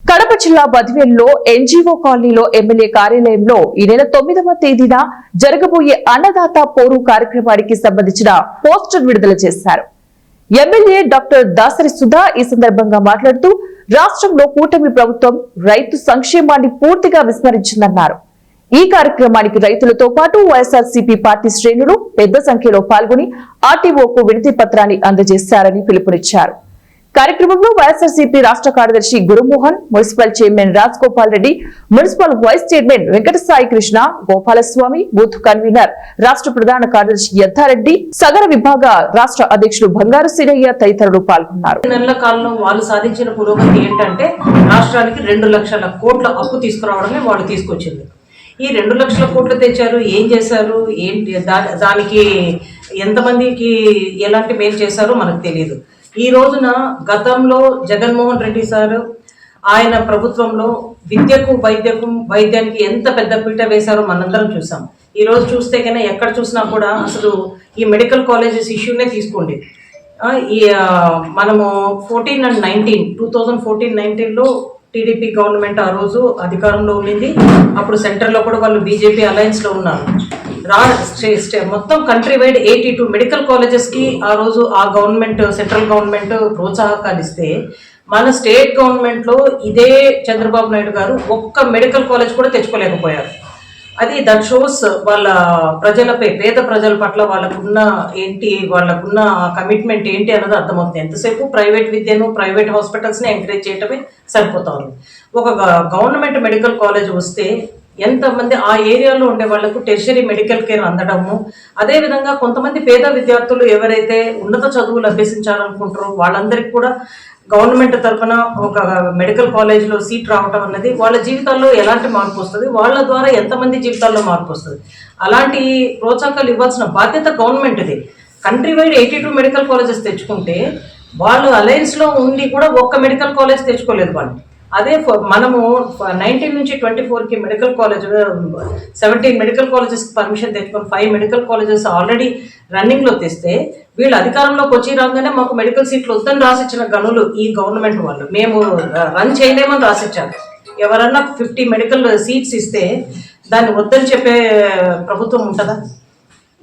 కడప జిల్లా బద్వేలులో ఎన్జీఓ కాలనీలో ఎమ్మెల్యే కార్యాలయంలో ఈ నెల 9వ తేదీన జరగబోయే అన్నదాత పోరు కార్యక్రమానికి సంబంధించిన పోస్టర్ విడుదల చేశారు. ఎమ్మెల్యే డాక్టర్ దాసరి సుధా ఈ సందర్భంగా మాట్లాడుతూ రాష్ట్రంలో కూటమి ప్రభుత్వం రైతు సంక్షేమాన్ని పూర్తిగా విస్మరించిందన్నారు. ఈ కార్యక్రమానికి రైతులతో పాటు వైఎస్ఆర్సీపీ పార్టీ శ్రేణులు పెద్ద సంఖ్యలో పాల్గొని ఆర్టీఓకు వినతి పత్రాన్ని అందజేశారని పిలుపునిచ్చారు. కార్యక్రమంలో వైఎస్ఆర్సీపీ రాష్ట్ర కార్యదర్శి Gurumohan, municipal chairman Raj Gopal Reddy, municipal vice chairman Venkata Sai Krishna, Gopalaswamy, booth convener రాష్ట్ర ప్రధాన కార్యదర్శి యద్దారెడ్డి, సగర విభాగ రాష్ట్ర అధ్యక్షులు బంగారు సిరయ్య తదితరులు పాల్గొన్నారు. నెలల కాలంలో వాళ్ళు సాధించిన పురోగతి ఏంటంటే రాష్ట్రానికి 2 లక్షల కోట్ల అప్పు తీసుకురావడమే వాళ్ళు తీసుకొచ్చింది. ఈ 2 లక్షల కోట్లు తెచ్చారు, ఏం చేశారు, ఏంటి దానికి ఎంతమందికి ఎలాంటి మేలు చేశారో మనకు తెలియదు. ఈ రోజున గతంలో జగన్మోహన్ రెడ్డి సార్ ఆయన ప్రభుత్వంలో విద్యకు వైద్యానికి ఎంత పెద్ద పీట వేశారో మనందరం చూసాం. ఈ రోజు చూస్తే కన్నా ఎక్కడ చూసినా కూడా అసలు ఈ మెడికల్ కాలేజెస్ ఇష్యూనే తీసుకోండి. ఈ మనము 2014-19లో టీడీపీ గవర్నమెంట్ ఆ రోజు అధికారంలో ఉండింది. అప్పుడు సెంటర్లో కూడా వాళ్ళు బీజేపీ అలయన్స్లో ఉన్నారు. మొత్తం కంట్రీ వైడ్ 82 మెడికల్ కాలేజెస్కి ఆ రోజు ఆ గవర్నమెంట్, సెంట్రల్ గవర్నమెంట్ ప్రోత్సాహకాలు ఇస్తే మన స్టేట్ గవర్నమెంట్లో ఇదే చంద్రబాబు నాయుడు గారు ఒక్క మెడికల్ కాలేజ్ కూడా తెచ్చుకోలేకపోయారు. దట్ షోస్ వాళ్ళ ప్రజలపై, పేద ప్రజల పట్ల వాళ్ళకున్న కమిట్మెంట్ ఏంటి అన్నది అర్థమవుతుంది. ఎంతసేపు ప్రైవేట్ విద్యను, ప్రైవేట్ హాస్పిటల్స్ని ఎంకరేజ్ చేయటమే సరిపోతుంది. ఒక గవర్నమెంట్ మెడికల్ కాలేజ్ వస్తే ఎంతమంది ఆ ఏరియాలో ఉండే వాళ్లకు టెర్షరీ మెడికల్ కేర్ అందడము, అదేవిధంగా కొంతమంది పేద విద్యార్థులు ఎవరైతే ఉన్నత చదువులు అభ్యసించాలనుకుంటారో వాళ్ళందరికీ కూడా గవర్నమెంట్ తరఫున ఒక మెడికల్ కాలేజ్లో సీట్ రావటం అన్నది వాళ్ళ జీవితాల్లో ఎలాంటి మార్పు వస్తుంది, వాళ్ళ ద్వారా ఎంతమంది జీవితాల్లో మార్పు వస్తుంది. అలాంటి ప్రోత్సాహకాలు ఇవ్వాల్సిన బాధ్యత గవర్నమెంట్ది. కంట్రీ వైడ్ 82 మెడికల్ కాలేజెస్ తెచ్చుకుంటే వాళ్ళు అలయన్స్లో ఉండి కూడా ఒక్క మెడికల్ కాలేజ్ తెచ్చుకోలేదు వాళ్ళు. అదే మనము 19 నుంచి 24కి మెడికల్ కాలేజ్ 17 మెడికల్ కాలేజెస్కి పర్మిషన్ తెచ్చుకొని 5 మెడికల్ కాలేజెస్ ఆల్రెడీ రన్నింగ్లో తెస్తే వీళ్ళు అధికారంలోకి వచ్చి రాగానే మాకు మెడికల్ సీట్లు వద్దని రాసిచ్చిన గనులు ఈ గవర్నమెంట్ వాళ్ళు. మేము రన్ చేయలేమని రాసిచ్చారు. ఎవరన్నా 50 మెడికల్ సీట్స్ ఇస్తే దాన్ని వద్దని చెప్పే ప్రభుత్వం ఉంటుందా?